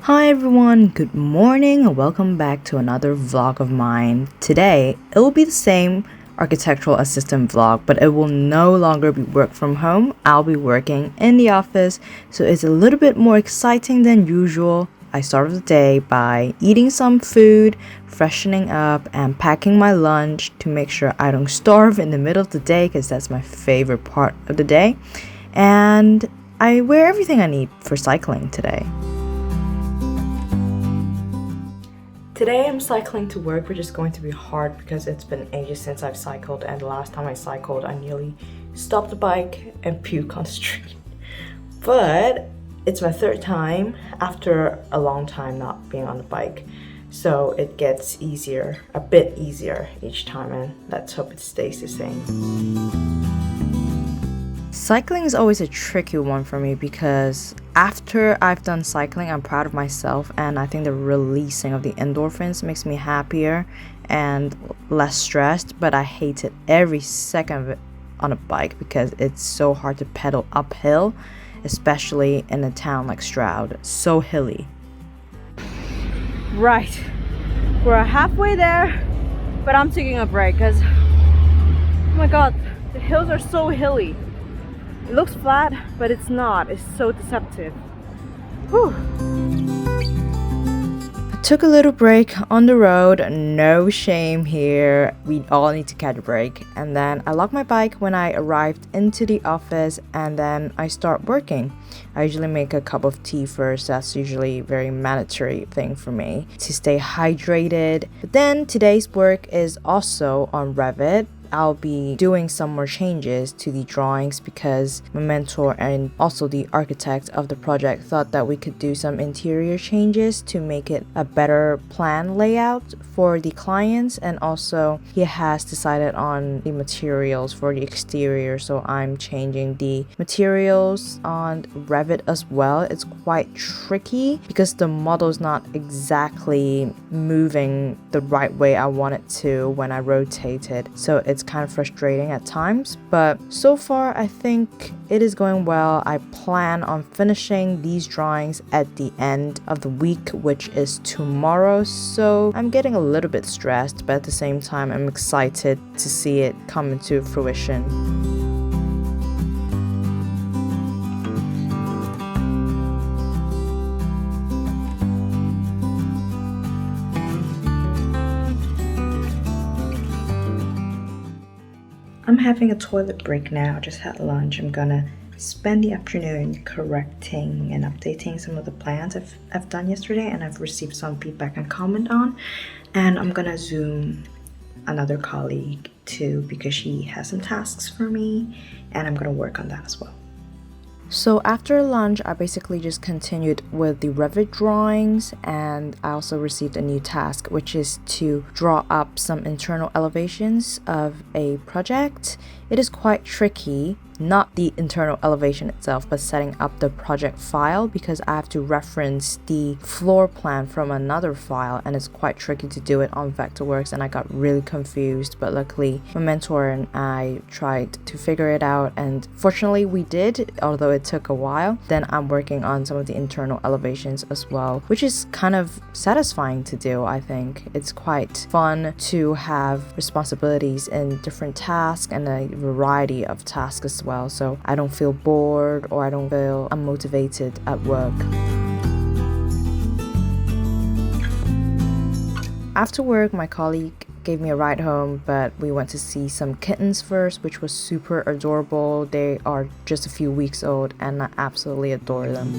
Hi everyone, good morning and welcome back to another vlog of mine. Today, it will be the same architectural assistant vlog, but it will no longer be work from home. I'll be working in the office, so it's a little bit more exciting than usual. I started the day by eating some food, freshening up, and packing my lunch to make sure I don't starve in the middle of the day because that's my favorite part of the day. And I wear everything I need for cycling today. Today I'm cycling to work, which is going to be hard because it's been ages since I've cycled, and the last time I cycled I nearly stopped the bike and puked on the street. But it's my third time after a long time not being on the bike, so it gets easier, a bit easier each time, and let's hope it stays the same. Cycling is always a tricky one for me because after I've done cycling, I'm proud of myself, and I think the releasing of the endorphins makes me happier and less stressed, but I hate it every second of it on a bike because it's so hard to pedal uphill, especially in a town like Stroud. So hilly. Right, we're halfway there, but I'm taking a break because, oh my god, the hills are so hilly. It looks flat, but it's not. It's so deceptive. Whew. I took a little break on the road. No shame here. We all need to catch a break. And then I locked my bike when I arrived into the office, and then I start working. I usually make a cup of tea first. That's usually a very mandatory thing for me to stay hydrated. But then today's work is also on Revit. I'll be doing some more changes to the drawings because my mentor and also the architect of the project thought that we could do some interior changes to make it a better plan layout for the clients, and also he has decided on the materials for the exterior, so I'm changing the materials on Revit as well. It's quite tricky because the model is not exactly moving the right way I want it to when I rotate it, so it's kind of frustrating at times, but so far I think it is going well. I plan on finishing these drawings at the end of the week, which is tomorrow, so I'm getting a little bit stressed, but at the same time I'm excited to see it come into fruition. I'm having a toilet break now. Just had lunch. I'm gonna spend the afternoon correcting and updating some of the plans I've done yesterday, and I've received some feedback and comment on. And I'm gonna Zoom another colleague too because she has some tasks for me, and I'm gonna work on that as well. So after lunch, I basically just continued with the Revit drawings, and I also received a new task, which is to draw up some internal elevations of a project. It is quite tricky, not the internal elevation itself, but setting up the project file because I have to reference the floor plan from another file, and it's quite tricky to do it on Vectorworks, and I got really confused, but luckily my mentor and I tried to figure it out, and fortunately we did, although it took a while. Then I'm working on some of the internal elevations as well, which is kind of satisfying to do. I think it's quite fun to have responsibilities in different tasks and a variety of tasks as well, so I don't feel bored or I don't feel unmotivated at work. After work, my colleague gave me a ride home, but we went to see some kittens first, which was super adorable. They are just a few weeks old and I absolutely adore them.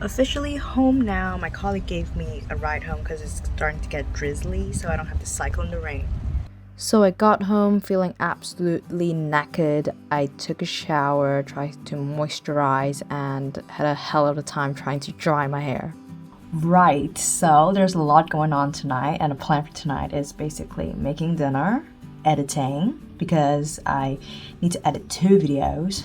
Officially home now. My colleague gave me a ride home because it's starting to get drizzly, so I don't have to cycle in the rain. So I got home feeling absolutely knackered. I took a shower, tried to moisturize, and had a hell of a time trying to dry my hair. Right, so there's a lot going on tonight, and the plan for tonight is basically making dinner, editing, because I need to edit 2 videos,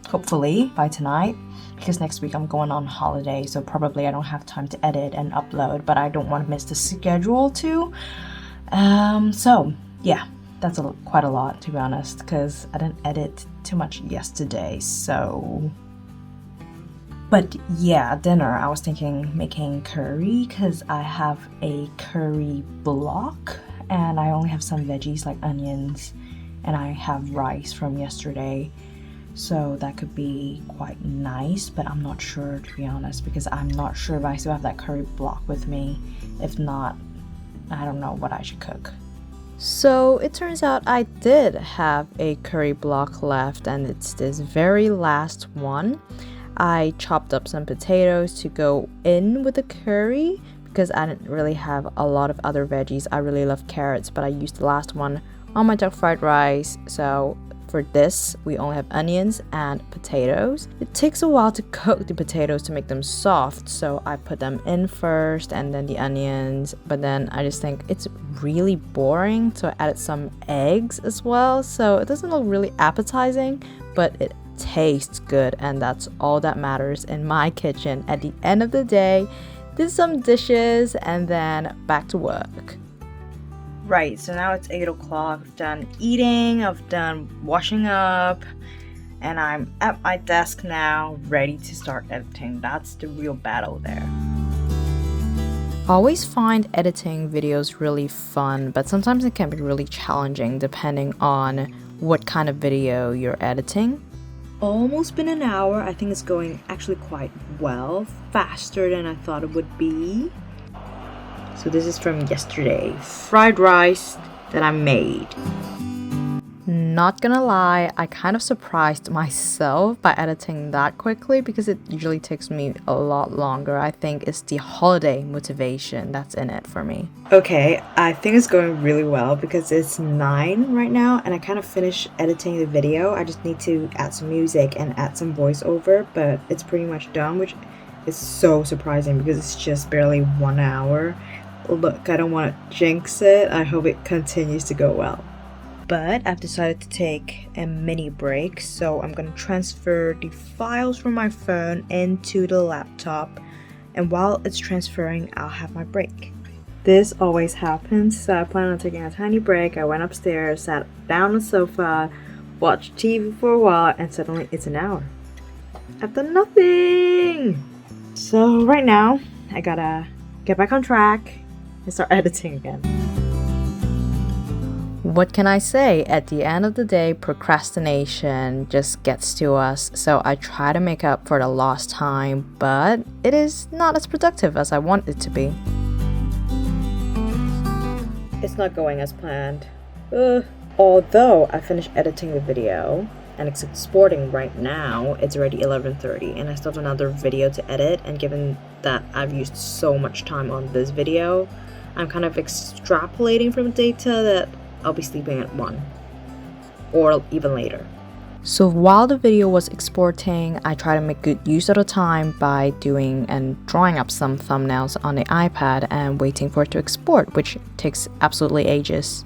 hopefully by tonight, because next week I'm going on holiday, so probably I don't have time to edit and upload, but I don't want to miss the schedule too. So yeah, that's quite a lot, to be honest, because I didn't edit too much yesterday, so... But yeah, dinner, I was thinking making curry because I have a curry block and I only have some veggies like onions and I have rice from yesterday. So that could be quite nice, but I'm not sure, to be honest, because I'm not sure if I still have that curry block with me. If not, I don't know what I should cook. So it turns out I did have a curry block left and it's this very last one. I chopped up some potatoes to go in with the curry because I didn't really have a lot of other veggies. I really love carrots, but I used the last one on my duck fried rice. So for this, we only have onions and potatoes. It takes a while to cook the potatoes to make them soft, so I put them in first and then the onions, but then I just think it's really boring, so I added some eggs as well. So it doesn't look really appetizing, but it tastes good, and that's all that matters in my kitchen. At the end of the day, did some dishes and then back to work. Right, so now it's 8 o'clock. I've done eating, I've done washing up, and I'm at my desk now, ready to start editing. That's the real battle there. I always find editing videos really fun, but sometimes it can be really challenging depending on what kind of video you're editing. Almost been an hour. I think it's going actually quite well, faster than I thought it would be. So this is from yesterday, fried rice that I made. Not gonna lie, I kind of surprised myself by editing that quickly because it usually takes me a lot longer. I think it's the holiday motivation that's in it for me. Okay, I think it's going really well because it's 9 right now and I kind of finished editing the video. I just need to add some music and add some voiceover, but it's pretty much done, which is so surprising because it's just barely 1 hour. Look, I don't want to jinx it. I hope it continues to go well. But I've decided to take a mini break, so I'm going to transfer the files from my phone into the laptop, and while it's transferring, I'll have my break. This always happens, so I plan on taking a tiny break. I went upstairs, sat down on the sofa, watched TV for a while, and suddenly it's an hour. I've done nothing! So right now, I gotta get back on track and start editing again. What can I say? At the end of the day, procrastination just gets to us, so I try to make up for the lost time, but it is not as productive as I want it to be. It's not going as planned. Although I finished editing the video and it's exporting right now, it's already 11:30 and I still have another video to edit, and given that I've used so much time on this video, I'm kind of extrapolating from data that I'll be sleeping at 1 or even later. So while the video was exporting, I try to make good use of the time by doing and drawing up some thumbnails on the iPad and waiting for it to export, which takes absolutely ages.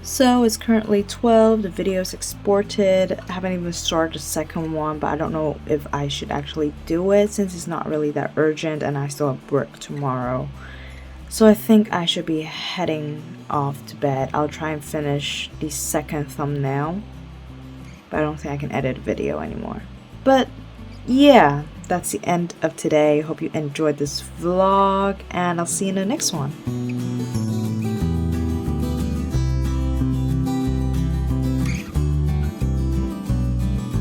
So it's currently 12, the video is exported. I haven't even started the second one, but I don't know if I should actually do it since it's not really that urgent and I still have work tomorrow. So I think I should be heading off to bed. I'll try and finish the second thumbnail, but I don't think I can edit video anymore. But yeah, that's the end of today. Hope you enjoyed this vlog and I'll see you in the next one.